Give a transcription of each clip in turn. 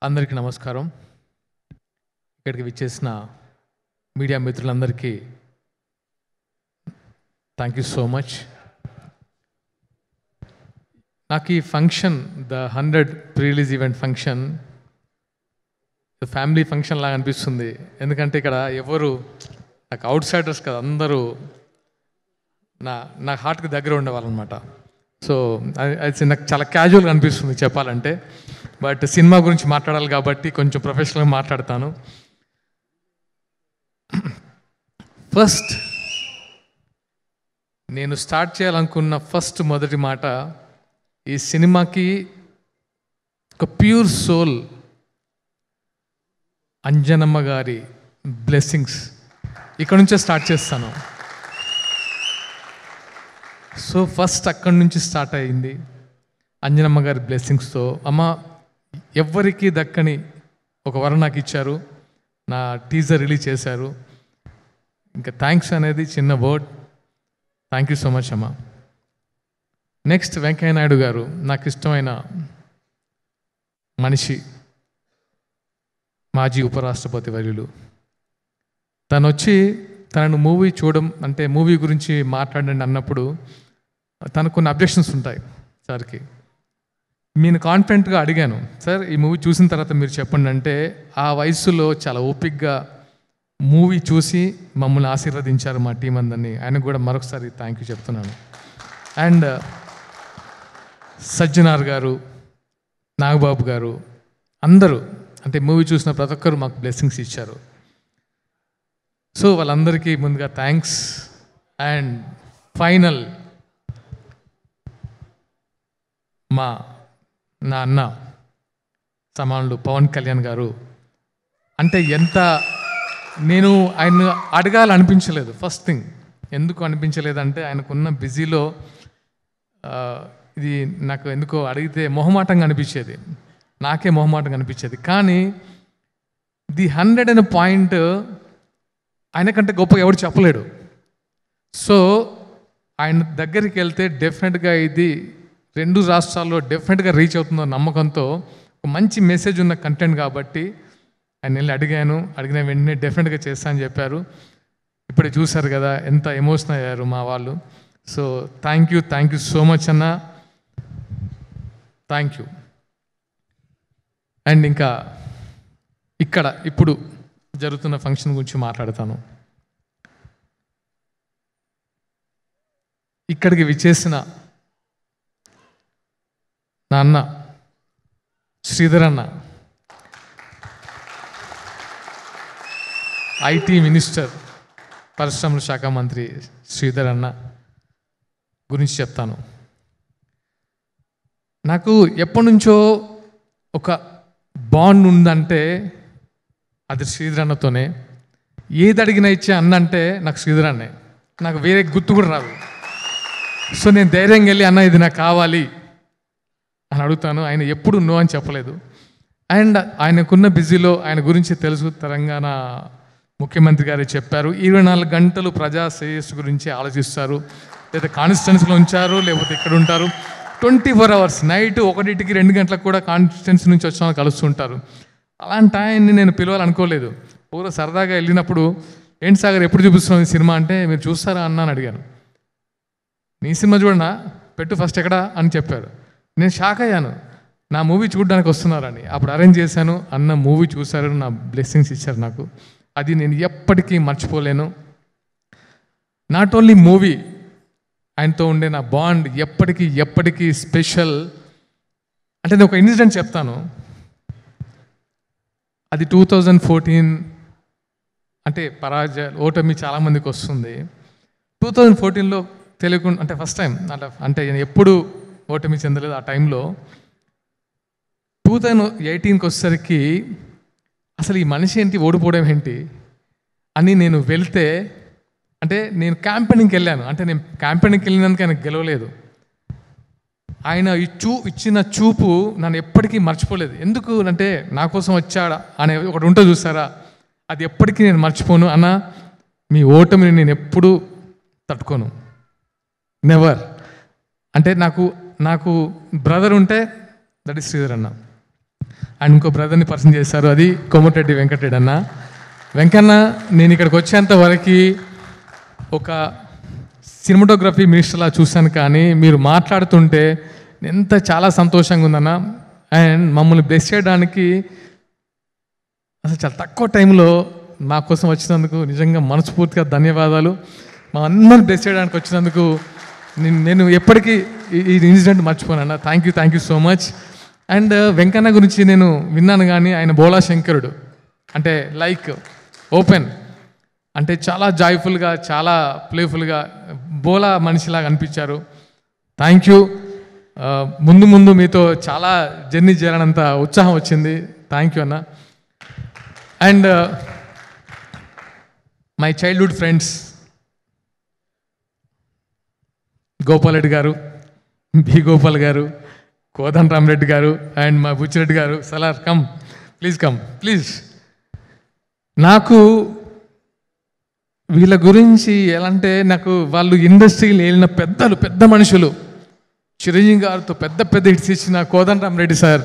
అందరికీ నమస్కారం. ఇక్కడికి విచ్చేసిన మీడియా మిత్రులందరికీ థ్యాంక్ యూ సో మచ్. నాకు ఈ function the 100 pre-release event function family function లాగా అనిపిస్తుంది. ఎందుకంటే ఇక్కడ ఎవరు నాకు అవుట్ సైడర్స్ కదా, అందరూ నా హార్ట్కి దగ్గర ఉండేవాళ్ళనమాట. సో అది నాకు చాలా క్యాజువల్గా అనిపిస్తుంది చెప్పాలంటే. బట్ సినిమా గురించి మాట్లాడాలి కాబట్టి కొంచెం ప్రొఫెషనల్గా మాట్లాడతాను. ఫస్ట్ నేను స్టార్ట్ చేయాలనుకున్న మొదటి మాట, ఈ సినిమాకి ఒక ప్యూర్ సోల్ అంజనమ్మ గారి బ్లెస్సింగ్స్ ఇక్కడ నుంచే స్టార్ట్ చేస్తాను. సో ఫస్ట్ అక్కడి నుంచి స్టార్ట్ అయింది అంజనమ్మ గారి బ్లెస్సింగ్స్తో. అమ్మ ఎవ్వరికీ దక్కని ఒక వరం నాకు ఇచ్చారు, నా టీజర్ రిలీజ్ చేశారు. ఇంకా థ్యాంక్స్ అనేది చిన్న word. Thank you so much అమ్మ. నెక్స్ట్ వెంకయ్య నాయుడు గారు, నాకు ఇష్టమైన మనిషి, మాజీ ఉపరాష్ట్రపతి వర్యులు. తను వచ్చి తనను మూవీ చూడడం అంటే మూవీ గురించి మాట్లాడండి అన్నప్పుడు తనకు కొన్ని అబ్జెక్షన్స్ ఉంటాయి సార్కి. నేను కాన్ఫిడెంట్గా అడిగాను, సార్ ఈ మూవీ చూసిన తర్వాత మీరు చెప్పండి అంటే ఆ వయసులో చాలా ఓపిక్గా మూవీ చూసి మమ్మల్ని ఆశీర్వదించారు మా టీం అందరినీ. ఆయనకు కూడా మరొకసారి థ్యాంక్ యూ చెప్తున్నాను. అండ్ సజ్జనార్ గారు, నాగబాబు గారు, అందరూ అంటే మూవీ చూసిన ప్రతి ఒక్కరు మాకు బ్లెస్సింగ్స్ ఇచ్చారు. సో వాళ్ళందరికీ ముందుగా థ్యాంక్స్. అండ్ ఫైనల్ నా అన్న సమానులు పవన్ కళ్యాణ్ గారు. అంటే ఎంత నేను ఆయన అడగాలనిపించలేదు. ఫస్ట్ థింగ్ ఎందుకు అనిపించలేదంటే ఆయనకున్న బిజీలో ఇది నాకు ఎందుకో అడిగితే మొహమాటంగా అనిపించేది, నాకే మొహమాటంగా అనిపించేది. కానీ ది 100 అనే పాయింట్ ఆయనకంటే గొప్పగా ఎవరు చెప్పలేడు. సో ఆయన దగ్గరికి వెళ్తే డెఫినెట్గా ఇది 2 రాష్ట్రాల్లో డెఫినెట్గా రీచ్ అవుతుందో నమ్మకంతో ఒక మంచి మెసేజ్ ఉన్న కంటెంట్ కాబట్టి ఆయన వెళ్ళి అడిగిన వెంటనే డెఫినెట్గా చేస్తా అని చెప్పారు. ఇప్పుడే చూశారు కదా ఎంత ఎమోషనల్ అయ్యారు మా వాళ్ళు. So thank you so much అన్న, థ్యాంక్ యూ. అండ్ ఇంకా ఇప్పుడు జరుగుతున్న ఫంక్షన్ గురించి మాట్లాడతాను. ఇక్కడికి విచ్చేసిన నా అన్న శ్రీధర్ అన్న, ఐటీ మినిస్టర్, పరిశ్రమల శాఖ మంత్రి శ్రీధర్ అన్న గురించి చెప్తాను. నాకు ఎప్పటి నుంచో ఒక బాండ్ ఉందంటే అది శ్రీధర్ అన్నతోనే. ఏది అడిగినా ఇచ్చే అన్న అంటే నాకు శ్రీధర్ అన్నే, నాకు వేరే గుర్తు కూడా రాదు. సో నేను ధైర్యంగా వెళ్ళి అన్న ఇది నాకు కావాలి అని అడుగుతాను. ఆయన ఎప్పుడు నో అని చెప్పలేదు. అండ్ ఆయనకున్న బిజీలో ఆయన గురించి తెలుసు, తెలంగాణ ముఖ్యమంత్రి గారు చెప్పారు 24 గంటలు ప్రజా శ్రేయస్సు గురించి ఆలోచిస్తారు. లేదా కాన్స్టిట్యున్సీలో ఉంచారు, లేకపోతే ఇక్కడ ఉంటారు 24 hours. నైట్ 1కి 2 గంటలకు కూడా కాన్స్టిట్యున్సీ నుంచి వచ్చిన కలుస్తుంటారు. అలాంటి ఆయన్ని నేను పిలవాలనుకోలేదు. పూర్వ సరదాగా వెళ్ళినప్పుడు ఏంటి సాగర్ ఎప్పుడు చూపిస్తున్నాం ఈ సినిమా అంటే మీరు చూస్తారా అన్న అని అడిగాను. నీ సినిమా చూడనా, పెట్టు ఫస్ట్ ఎక్కడా అని చెప్పారు. నేను షాక్ అయ్యాను, నా మూవీ చూడడానికి వస్తున్నారని. అప్పుడు అరేంజ్ చేశాను, అన్న మూవీ చూశారు, నా బ్లెస్సింగ్స్ ఇచ్చారు నాకు. అది నేను ఎప్పటికీ మర్చిపోలేను. నాట్ ఓన్లీ మూవీ, ఆయనతో ఉండే నా బాండ్ ఎప్పటికీ స్పెషల్. అంటే నేను ఒక ఇన్సిడెంట్ చెప్తాను. అది 2014. అంటే ఓటమి చాలామందికి వస్తుంది. 2014లో తెలియకుండా అంటే ఫస్ట్ టైం అంటే నేను ఎప్పుడు ఓటమి చెందలేదు. ఆ టైంలో 2018కి వచ్చేసరికి అసలు ఈ మనిషి ఏంటి, ఓడిపోవడం ఏంటి అని నేను వెళ్తే, అంటే నేను క్యాంపెయినింగ్కి వెళ్ళాను. అంటే నేను క్యాంపెయినింగ్కి వెళ్ళినందుకు ఆయన గెలవలేదు. ఆయన ఇచ్చిన చూపు నన్ను ఎప్పటికీ మర్చిపోలేదు. ఎందుకు అంటే నా కోసం వచ్చాడా అనే ఒకటి ఉంటుంది చూసారా, అది ఎప్పటికీ నేను మర్చిపోను. అన్న మీ ఓటమిని నేను ఎప్పుడూ తట్టుకోను, నెవర్. అంటే నాకు బ్రదర్ ఉంటే దట్ ఈస్ శ్రీధర్ అన్న. అండ్ ఇంకో బ్రదర్ని పరిచయం చేశారు, అది కోమటిరెడ్డి వెంకటరెడ్డి అన్న. వెంకన్న, నేను ఇక్కడికి వచ్చేంత వరకు ఒక సినిమాటోగ్రఫీ మినిస్టర్లా చూశాను, కానీ మీరు మాట్లాడుతుంటే ఎంత చాలా సంతోషంగా ఉందన్న. అండ్ మమ్మల్ని బ్లెస్ చేయడానికి అసలు చాలా తక్కువ టైంలో మా కోసం వచ్చినందుకు నిజంగా మనస్ఫూర్తిగా ధన్యవాదాలు. మా అందరిని బ్లెస్ చేయడానికి వచ్చినందుకు నేను ఎప్పటికీ ఈ ఇన్సిడెంట్ మర్చిపోనన్నా. Thank you so much. And Venkanna గురించి నేను విన్నాను, కానీ ఆయన బోలా శంకరుడు, అంటే లైక్ ఓపెన్, అంటే చాలా జాయ్ఫుల్గా, చాలా ప్లేఫుల్గా బోలా మనిషిలాగా అనిపించారు. Thank you. ముందు మీతో చాలా జర్నీ చేయాలన్నంత ఉత్సాహం వచ్చింది. థ్యాంక్ యూ అన్న. And my childhood friends Gopal Reddy garu, B Gopal గారు, కోదండ రామరెడ్డి గారు, అండ్ మా బుచ్చిరెడ్డి గారు. Salaar come please. నాకు వీళ్ళ గురించి ఎలా అంటే, నాకు వాళ్ళు ఇండస్ట్రీలో వెళ్ళిన పెద్ద మనుషులు, చిరంజీవి గారితో పెద్ద హిట్స్ ఇచ్చిన కోదండ రామరెడ్డి సార్,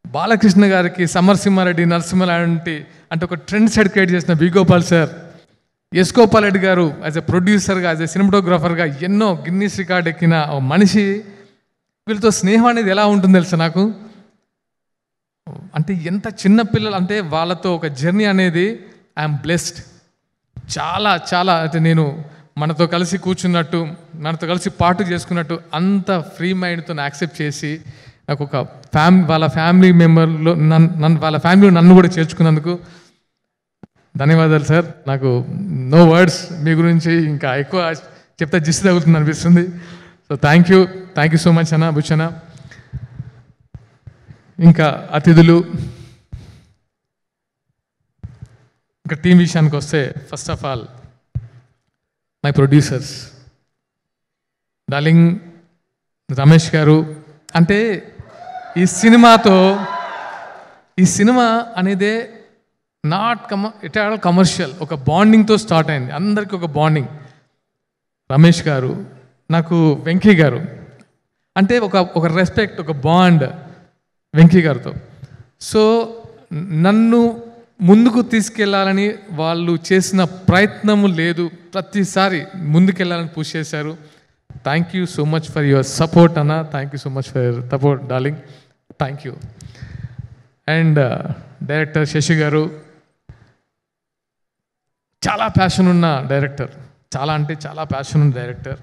బాలకృష్ణ గారికి సమరసింహారెడ్డి, నరసింహ లాంటి అంటే ఒక ట్రెండ్ సెట్ క్రియేట్ చేసిన B Gopal sir, S Gopal Reddy garu as ఎ ప్రొడ్యూసర్గా, యాజ్ ఎ సినిమాటోగ్రాఫర్గా ఎన్నో గిన్నీస్ రికార్డ్ ఎక్కిన మనిషి. వీళ్ళతో స్నేహం అనేది ఎలా ఉంటుందో తెలుసా నాకు, అంటే ఎంత చిన్న పిల్లలు అంటే వాళ్ళతో ఒక జర్నీ అనేది ఐఎమ్ బ్లెస్డ్. చాలా అంటే నేను మనతో కలిసి కూర్చున్నట్టు, మనతో కలిసి పాటు చేసుకున్నట్టు అంత ఫ్రీ మైండ్తో యాక్సెప్ట్ చేసి నాకు ఒక వాళ్ళ ఫ్యామిలీ మెంబర్లో వాళ్ళ ఫ్యామిలీలో నన్ను కూడా చేర్చుకున్నందుకు ధన్యవాదాలు సార్. నాకు నో వర్డ్స్, మీ గురించి ఇంకా ఎక్కువ చెప్తే జిస్ తగులుతుంది అనిపిస్తుంది. So thank you so much అన్న, బుచ్చన్న. ఇంకా అతిథులు, ఇంకా టీం విషయానికి వస్తే, first of all my producers darling Ramesh గారు. అంటే ఈ సినిమా అనేదే ఇట్ ఆల్ కమర్షియల్, ఒక బాండింగ్తో స్టార్ట్ అయింది, అందరికీ ఒక బాండింగ్. రమేష్ గారు, నాకు వెంకీ గారు అంటే ఒక రెస్పెక్ట్, ఒక బాండ్ వెంకీ గారితో. సో నన్ను ముందుకు తీసుకెళ్లాలని వాళ్ళు చేసిన ప్రయత్నము లేదు, ప్రతిసారి ముందుకెళ్ళాలని పుష్ చేశారు. Thank you so much for your support అన్న. Thank you so much for your support darling. Thank you. And director Shashi garu, చాలా ప్యాషన్ ఉన్న డైరెక్టర్, చాలా ప్యాషన్ ఉన్న డైరెక్టర్.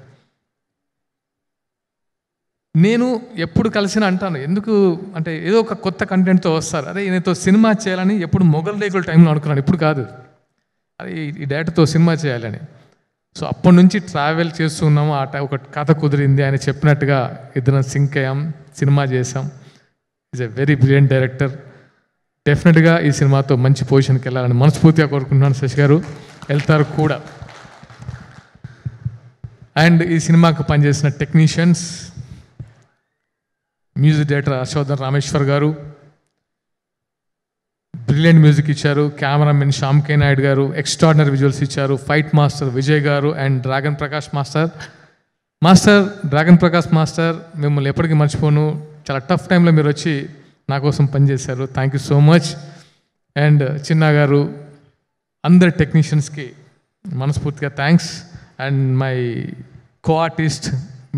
నేను ఎప్పుడు కలిసిన అంటాను, ఎందుకు అంటే ఏదో ఒక కొత్త కంటెంట్తో వస్తారు, అదే ఈయనతో సినిమా చేయాలని ఎప్పుడు మొగల్ రేకుల టైంలో అనుకున్నాను, ఇప్పుడు కాదు, అది ఈ డైరెక్టర్తో సినిమా చేయాలని. సో అప్పటి నుంచి ట్రావెల్ చేస్తున్నాము, ఒక కథ కుదిరింది, ఆయన చెప్పినట్టుగా ఇద్దరం సింక్ అయ్యాం, సినిమా చేసాం. Is a very brilliant director. డెఫినెట్గా ఈ సినిమాతో మంచి పొజిషన్కి వెళ్ళాలని మనస్ఫూర్తిగా కోరుకుంటున్నాను. శశి గారు వెళ్తారు కూడా. అండ్ ఈ సినిమాకు పనిచేసిన technicians, music director Harshavardhan Rameshwar garu brilliant music ఇచ్చారు, cameraman Shyam K Naidu garu extraordinary visuals ఇచ్చారు, fight master Vijay garu and Dragon Prakash Dragon Prakash master, మిమ్మల్ని ఎప్పటికీ మర్చిపోను, చాలా టఫ్ టైంలో మీరు వచ్చి నా కోసం పనిచేశారు. Thank you so much. And Chinna garu, అందరి టెక్నీషియన్స్కి మనస్ఫూర్తిగా thanks. And my co artist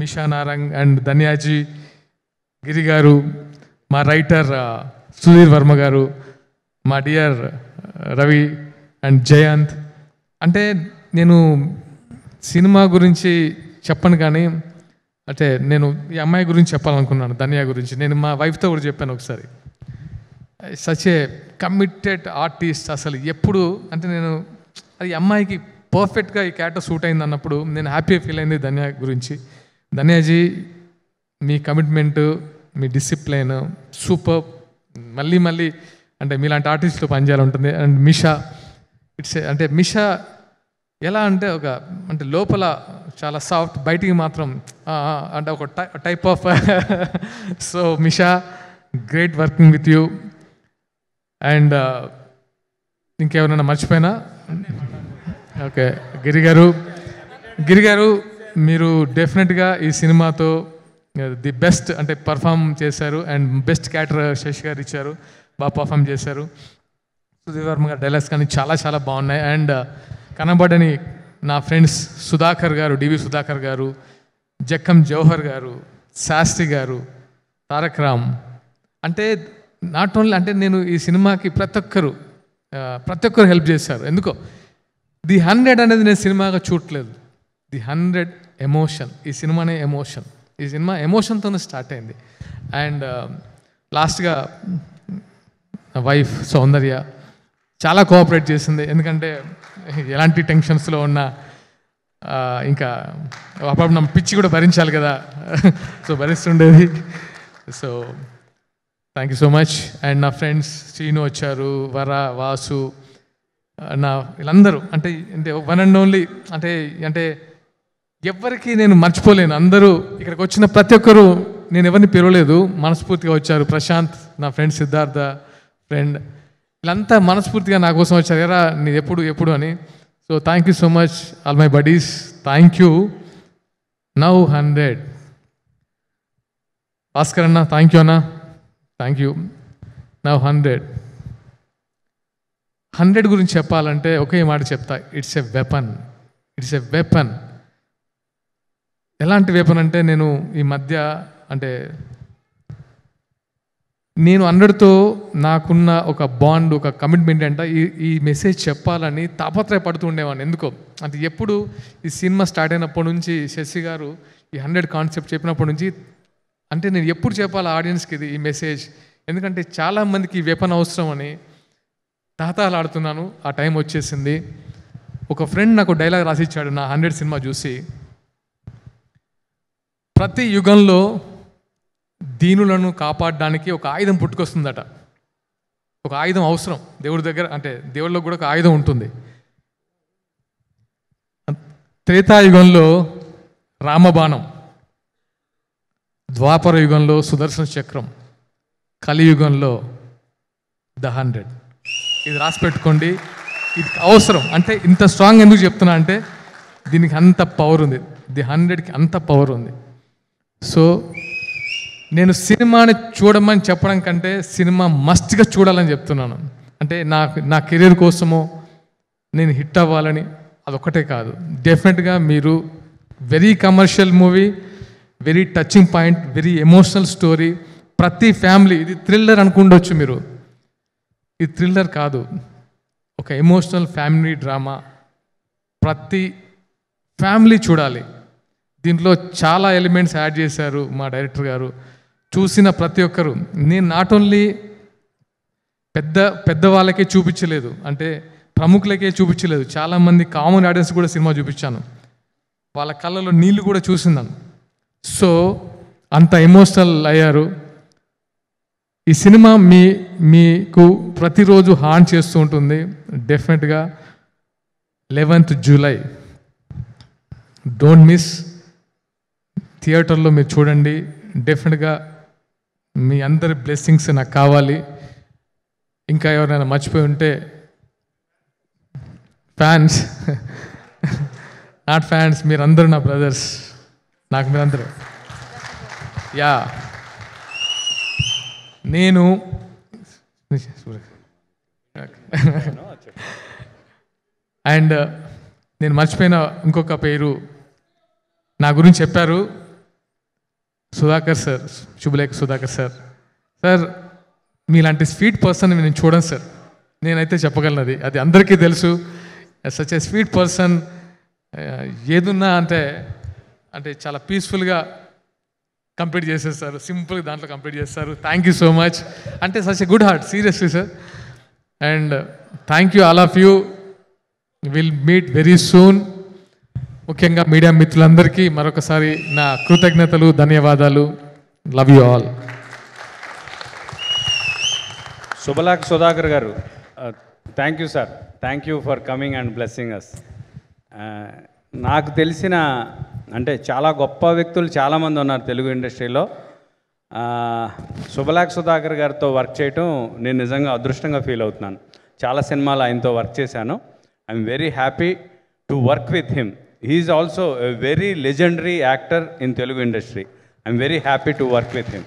Misha Narang and Dhanyaji, Giri garu, మా రైటర్ సుధీర్ వర్మ గారు, మా డియర్ రవి అండ్ జయంత్. అంటే నేను సినిమా గురించి చెప్పను, కానీ అంటే నేను ఈ అమ్మాయి గురించి చెప్పాలనుకున్నాను, ధన్య గురించి. నేను మా వైఫ్తో కూడా చెప్పాను ఒకసారి, సచ్ ఏ కమిటెడ్ ఆర్టిస్ట్. అసలు ఎప్పుడు అంటే నేను అది అమ్మాయికి పర్ఫెక్ట్గా ఈ క్యారెక్టర్ సూట్ అయింది అన్నప్పుడు నేను హ్యాపీగా ఫీల్ అయింది ధన్య గురించి. ధన్యాజీ, మీ కమిట్మెంటు, మీ డిసిప్లైన్ సూపర్. మళ్ళీ అంటే మీలాంటి ఆర్టిస్ట్తో పనిచేయాలంటుంది. అండ్ మిషా, అంటే మిషా ఎలా అంటే అంటే లోపల చాలా సాఫ్ట్, బయటికి మాత్రం అంటే ఒక type of. So Misha, great working with you. And ఇంకెవరైనా మర్చిపోయినా? ఓకే, గిరి గారు మీరు డెఫినెట్గా ఈ సినిమాతో ది బెస్ట్ అంటే పర్ఫామ్ చేశారు. అండ్ బెస్ట్ క్యారెక్టర్ శశి గారు ఇచ్చారు, బాగా పర్ఫామ్ చేశారు. సుధీర్ వర్మ గారు డైలాగ్స్ కానీ చాలా చాలా బాగున్నాయి. అండ్ కనబడని నా ఫ్రెండ్స్ సుధాకర్ గారు, డివి సుధాకర్ గారు, జక్కం జవహర్ గారు, శాస్త్రి గారు, తారక్ రామ్, అంటే నాట్ ఓన్లీ అంటే నేను ఈ సినిమాకి ప్రతి ఒక్కరు హెల్ప్ చేశారు. ఎందుకో ది 100 అనేది నేను సినిమాగా చూడట్లేదు, ది 100 ఎమోషన్. ఈ సినిమానే ఎమోషన్, ఈ సినిమా ఎమోషన్తోనే స్టార్ట్ అయింది. అండ్ లాస్ట్గా వైఫ్ సౌందర్య చాలా కోఆపరేట్ చేసింది. ఎందుకంటే ఎలాంటి టెన్షన్స్లో ఉన్నా ఇంకా అప్పుడు నా పిచ్చి కూడా భరించాలి కదా, సో భరిస్తుండేది. So thank you so much. And నా ఫ్రెండ్స్ శ్రీను వచ్చారు, వర, వాసు, నా వీళ్ళందరూ అంటే వన్ అండ్ ఓన్లీ అంటే ఎవరికి నేను మర్చిపోలేను. అందరూ ఇక్కడికి వచ్చిన ప్రతి ఒక్కరూ, నేను ఎవరిని పిలవలేదు, మనస్ఫూర్తిగా వచ్చారు. ప్రశాంత్, నా ఫ్రెండ్ సిద్ధార్థ ఫ్రెండ్, వీళ్ళంతా మనస్ఫూర్తిగా నా కోసం వచ్చారు. ఎరా నీ ఎప్పుడు అని. So thank you so much all my buddies, thank you. Now 100. Bhaskar అన్న థ్యాంక్ యూ అన్న, థ్యాంక్ యూ. నౌ 100 గురించి చెప్పాలంటే ఒకే మాట చెప్తా, ఇట్స్ ఎ వెపన్. ఎలాంటి వెపన్ అంటే నేను ఈ మధ్య అంటే నేను 100తో నాకున్న ఒక బాండ్, ఒక కమిట్మెంట్ అంట ఈ మెసేజ్ చెప్పాలని తాపత్రయపడుతూ ఉండేవాడిని. ఎందుకో అంటే ఎప్పుడు ఈ సినిమా స్టార్ట్ అయినప్పటి నుంచి శశి గారు ఈ 100 కాన్సెప్ట్ చెప్పినప్పటి నుంచి అంటే నేను ఎప్పుడు చెప్పాలి ఆడియన్స్కి ఈ మెసేజ్, ఎందుకంటే చాలామందికి ఈ వెపన్ అవసరం అని తహతహలాడుతున్నాను. ఆ టైం వచ్చేసింది. ఒక ఫ్రెండ్ నాకు డైలాగ్ రాసిచ్చాడు నా 100 సినిమా చూసి, ప్రతి యుగంలో దీనులను కాపాడడానికి ఒక ఆయుధం పుట్టుకొస్తుందట. ఒక ఆయుధం అవసరం దేవుడి దగ్గర, అంటే దేవుళ్ళలో కూడా ఒక ఆయుధం ఉంటుంది. త్రేతాయుగంలో రామబాణం, ద్వాపర యుగంలో సుదర్శన చక్రం, కలియుగంలో ద 100. ఇది రాసి పెట్టుకోండి, ఇది అవసరం. అంటే ఇంత స్ట్రాంగ్ ఎందుకు చెప్తున్నా అంటే దీనికి అంత పవర్ ఉంది, ది 100కి అంత పవర్ ఉంది. సో నేను సినిమాని చూడమని చెప్పడం కంటే సినిమా మస్ట్గా చూడాలని చెప్తున్నాను. అంటే నా కెరీర్ కోసమో నేను హిట్ అవ్వాలని అదొక్కటే కాదు, డెఫినెట్గా మీరు very commercial movie, very touching point, very emotional story. ప్రతి ఫ్యామిలీ, ఇది థ్రిల్లర్ అనుకుండొచ్చు మీరు, ఇది థ్రిల్లర్ కాదు, ఒక ఎమోషనల్ ఫ్యామిలీ డ్రామా. ప్రతి ఫ్యామిలీ చూడాలి. దీంట్లో చాలా ఎలిమెంట్స్ యాడ్ చేశారు మా డైరెక్టర్ గారు. చూసిన ప్రతి ఒక్కరు, నేను నాట్ ఓన్లీ పెద్ద వాళ్ళకే చూపించలేదు, అంటే ప్రముఖులకే చూపించలేదు, చాలామంది కామన్ ఆడియన్స్ కూడా సినిమా చూపించాను. వాళ్ళ కళ్ళలో నీళ్ళు కూడా చూసిందాను. సో అంత ఎమోషనల్ అయ్యారు. ఈ సినిమా మీకు ప్రతిరోజు హార్న్ చేస్తూ ఉంటుంది. డెఫినెట్గా 11th జూలై డోంట్ మిస్. థియేటర్లో మీరు చూడండి. డెఫినెట్గా మీ అందరి బ్లెస్సింగ్స్ నాకు కావాలి. ఇంకా ఎవరైనా మర్చిపోయి ఉంటే ఫ్యాన్స్, నాట్ ఫ్యాన్స్, మీరందరూ నా బ్రదర్స్, నాకు మీరందరూ. యా నేను అండ్ నేను మర్చిపోయిన ఇంకొక పేరు నా గురించి చెప్పారు, సుధాకర్ సార్, శుభలేఖ సుధాకర్ సార్. సార్ మీలాంటి స్వీట్ పర్సన్ నేను చూడను సార్, నేనైతే చెప్పగలను, అది అందరికీ తెలుసు. సచ్ ఏ స్వీట్ పర్సన్, ఏదున్నా అంటే చాలా పీస్ఫుల్గా కంప్లీట్ చేసేస్తారు, సింపుల్గా దాంట్లో కంప్లీట్ చేస్తారు. Thank you so much. అంటే such a good heart, seriously sir. And thank you all of you. Will meet very soon. ముఖ్యంగా మీడియా మిత్రులందరికీ మరొకసారి నా కృతజ్ఞతలు, ధన్యవాదాలు. Love you all. Subhalekha Sudhakar garu, thank you sir, thank you for coming and blessing us. నాకు తెలిసిన అంటే చాలా గొప్ప వ్యక్తులు చాలామంది ఉన్నారు తెలుగు ఇండస్ట్రీలో. శుభలేఖ సుధాకర్ గారితో వర్క్ చేయటం నేను నిజంగా అదృష్టంగా ఫీల్ అవుతున్నాను. చాలా సినిమాలు ఆయనతో వర్క్ చేశాను. I'm very happy to work with him. He is also a very legendary actor in Telugu industry. I'm very happy to work with him.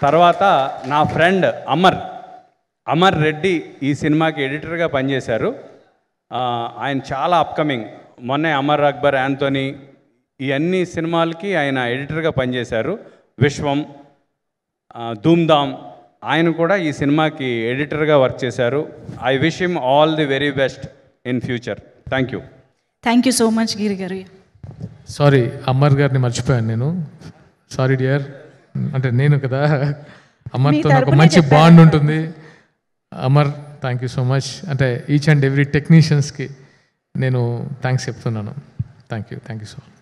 తర్వాత నా ఫ్రెండ్ అమర్ రెడ్డి ఈ సినిమాకి ఎడిటర్గా పనిచేశారు. ఆయన చాలా అప్కమింగ్. మొన్నే అమర్ అక్బర్, యాంథోనీ ఈ అన్ని సినిమాలకి ఆయన ఎడిటర్గా పనిచేశారు. విశ్వం, ధూమ్ధామ్ ఆయన కూడా ఈ సినిమాకి ఎడిటర్గా వర్క్ చేశారు. I wish him all the very best in future. Thank you. Thank you so much Giri garu. Sorry, Amar గారిని మర్చిపోయాను నేను. Sorry dear. అంటే నేను కదా, అమర్తో నాకు మంచి బాండ్ ఉంటుంది. Amar, thank you so much. అంటే ఈచ్ అండ్ ఎవ్రీ టెక్నీషియన్స్కి నేను థ్యాంక్స్ చెప్తున్నాను. Thank you so much.